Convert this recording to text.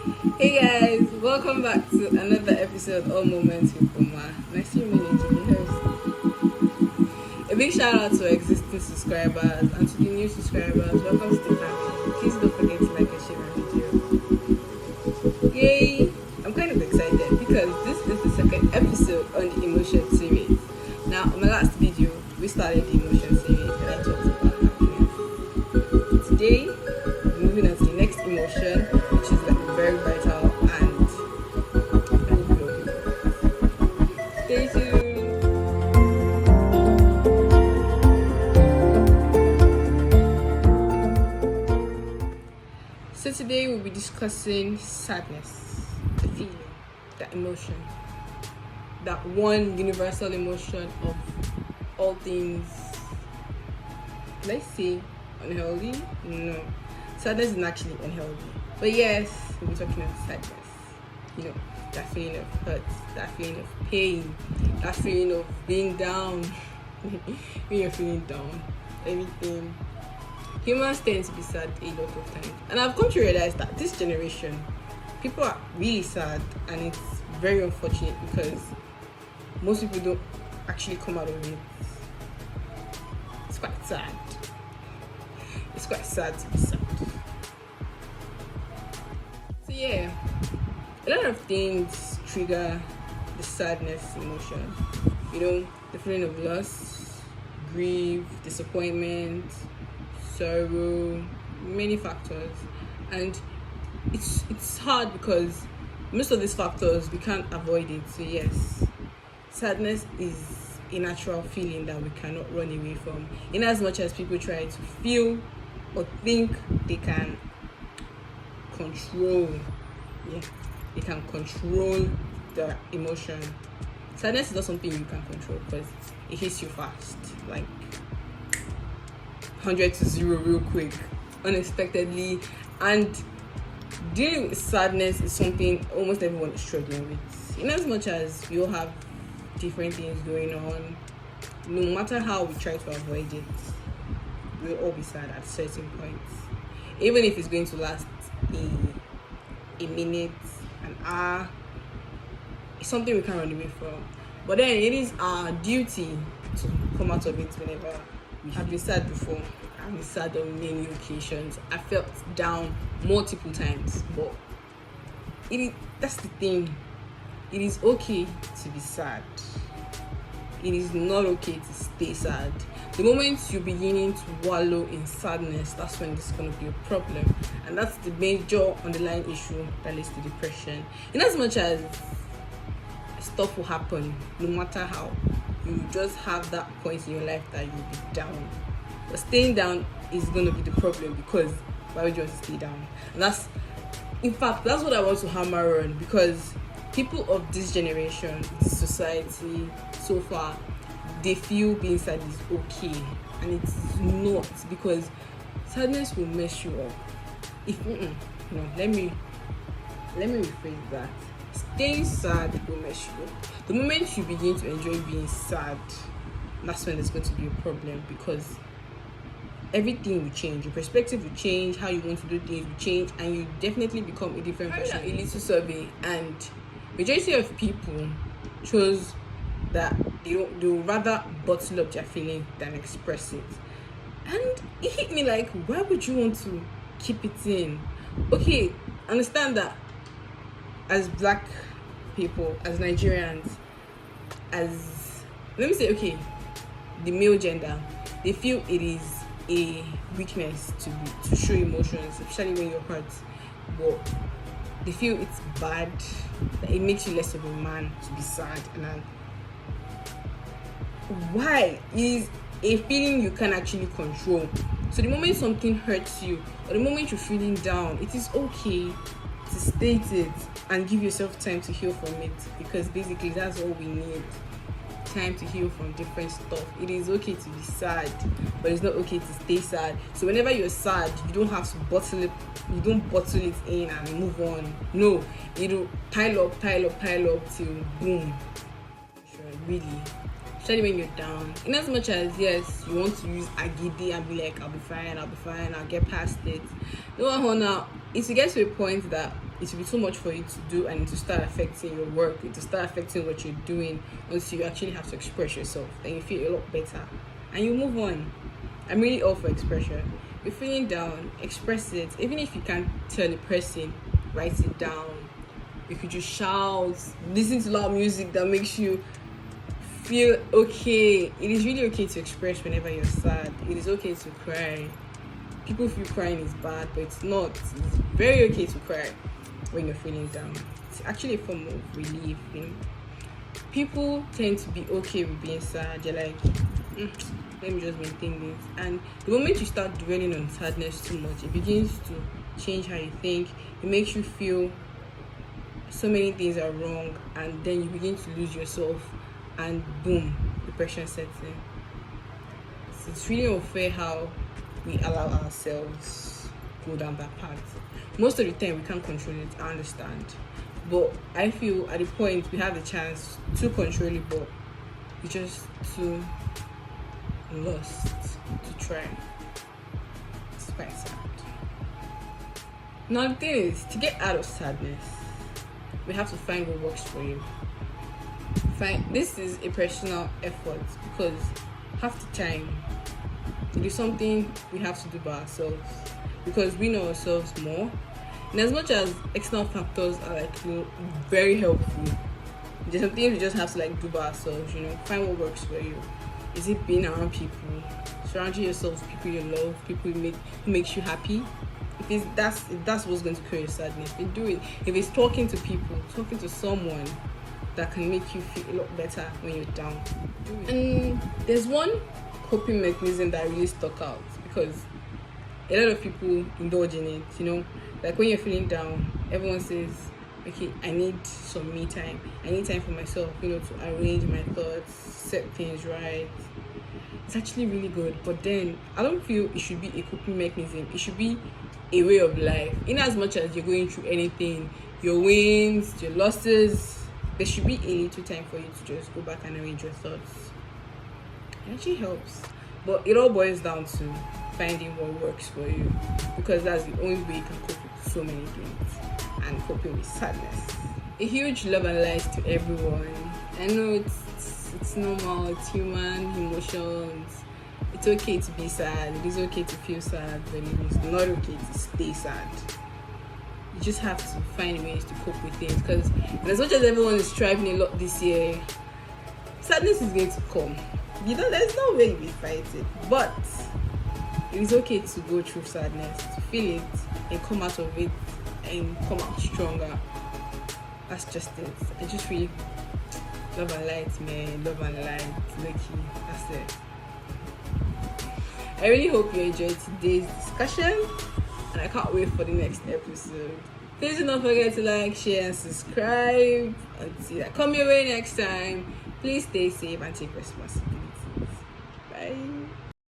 Hey guys, welcome back to another episode of Moments with Boma. Nice to meet you, the host. A big shout out to our existing subscribers and to the new subscribers. Welcome to the family. Please don't forget to like and share my video. Yay! I'm kind of excited because this is the second episode on the emotion series. Now, on my last video, we started the emotion series and I talked about happiness. Today, we're moving on to the next emotion, which is like very vital and stay tuned. So today we'll be discussing sadness, the feeling, the emotion, that one universal emotion of all things. Let's say unhealthy? No. Sadness is actually unhealthy. But yes, we'll be talking about sadness. You know, that feeling of hurt, that feeling of pain, that feeling of being down. When you're feeling down, everything. Humans tend to be sad a lot of times. And I've come to realize that this generation, people are really sad, and it's very unfortunate because most people don't actually come out of it. It's quite sad. It's quite sad to be sad. So yeah, a lot of things trigger the sadness emotion. You know, the feeling of loss, grief, disappointment, sorrow, many factors. And it's hard because most of these factors we can't avoid it. So yes, sadness is a natural feeling that we cannot run away from, in as much as people try to feel or think they can control. Yeah, they can control the emotion. Sadness is not something you can control because it hits you fast, like 100 to 0 real quick, unexpectedly. And dealing with sadness is something almost everyone is struggling with, in as much as we all have different things going on. No matter how we try to avoid it, we'll all be sad at certain points, even if it's going to last a minute, an hour. It's something we can't run away from, but then it is our duty to come out of it whenever we have been sad before. I've been sad on many occasions. I felt down multiple times, but that's the thing. It is okay to be sad. It is not okay to stay sad. The moment you're beginning to wallow in sadness, that's when it's going to be a problem. And that's the major underlying issue that leads to depression. In as much as stuff will happen, no matter how, you just have that point in your life that you'll be down. But staying down is going to be the problem, because why would you want to stay down? And that's what I want to hammer on, because people of this generation, this society, so far, they feel being sad is okay, and it's not, because sadness will mess you up. Let me rephrase that. Staying sad will mess you up. The moment you begin to enjoy being sad, that's when there's going to be a problem, because everything will change. Your perspective will change. How you want to do things will change, and you definitely become a different person. A little survey, and majority of people chose that they'll rather bottle up their feeling than express it. And it hit me like, why would you want to keep it in? Okay, understand that as black people, as Nigerians, the male gender, they feel it is a weakness to show emotions, especially when you're hurt. But they feel it's bad, that it makes you less of a man to be sad. And why is a feeling you can actually control? So the moment something hurts you, or the moment you're feeling down, it is okay to state it and give yourself time to heal from it, because basically that's all we need. Time to heal from different stuff. It is okay to be sad, but it's not okay to stay sad. So whenever you're sad, you don't have to bottle it. You don't bottle it in and move on. No, it'll pile up till boom. Really. especially when you're down. In as much as yes, you want to use agidi and be like, I'll be fine, I'll get past it. No, now it will get to a point that it will be too much for you to do, and it will start affecting your work, it will start affecting what you're doing until you actually have to express yourself. Then you feel a lot better and you move on. I'm really all for expression. You're feeling down, express it. Even if you can't tell the person, write it down. You could just shout, listen to loud music that makes you feel okay. It is really okay to express whenever you're sad. It is okay to cry. People feel crying is bad, but it's not. It's very okay to cry when you're feeling down. It's actually a form of relief. People tend to be okay with being sad. They're like, let me just maintain this. And the moment you start dwelling on sadness too much, it begins to change how you think. It makes you feel so many things are wrong, and then you begin to lose yourself, and boom, depression sets in. So it's really unfair how we allow ourselves go down that path. Most of the time we can't control it, I understand, but I feel at the point we have the chance to control it, but we just too lost to try. It's quite sad. Now the thing is, to get out of sadness, we have to find what works for you. This is a personal effort, because half the time it is something we have to do by ourselves, because we know ourselves more. And as much as external factors are like very helpful, there's some things we just have to do by ourselves. Find what works for you. Is it being around people, surrounding yourself with people you love, people who makes you happy? If that's what's going to cure your sadness, then do it. If it's talking to people, talking to someone that can make you feel a lot better when you're down, do it. And there's one coping mechanism that really stuck out, because a lot of people indulge in it. Like when you're feeling down, everyone says, okay, I need some me time. I need time for myself, to arrange my thoughts, set things right. It's actually really good, but then I don't feel it should be a coping mechanism. It should be a way of life. In as much as you're going through anything, your wins, your losses, there should be a little time for you to just go back and arrange your thoughts. It actually helps, but it all boils down to finding what works for you, because that's the only way you can cope with so many things and coping with sadness. A huge love and light to everyone. I know it's normal, it's human emotions. It's okay to be sad. It is okay to feel sad, but it is not okay to stay sad. You just have to find ways to cope with things, because as much as everyone is striving a lot this year, sadness is going to come. There's no way we fight it, but it is okay to go through sadness, to feel it and come out of it and come out stronger. That's just it. I just really love and light, man. Love and light, lucky. That's it. I really hope you enjoyed today's discussion, and I can't wait for the next episode. Please do not forget to like, share, and subscribe. Until I come your way next time, please stay safe and take responsibilities. Bye.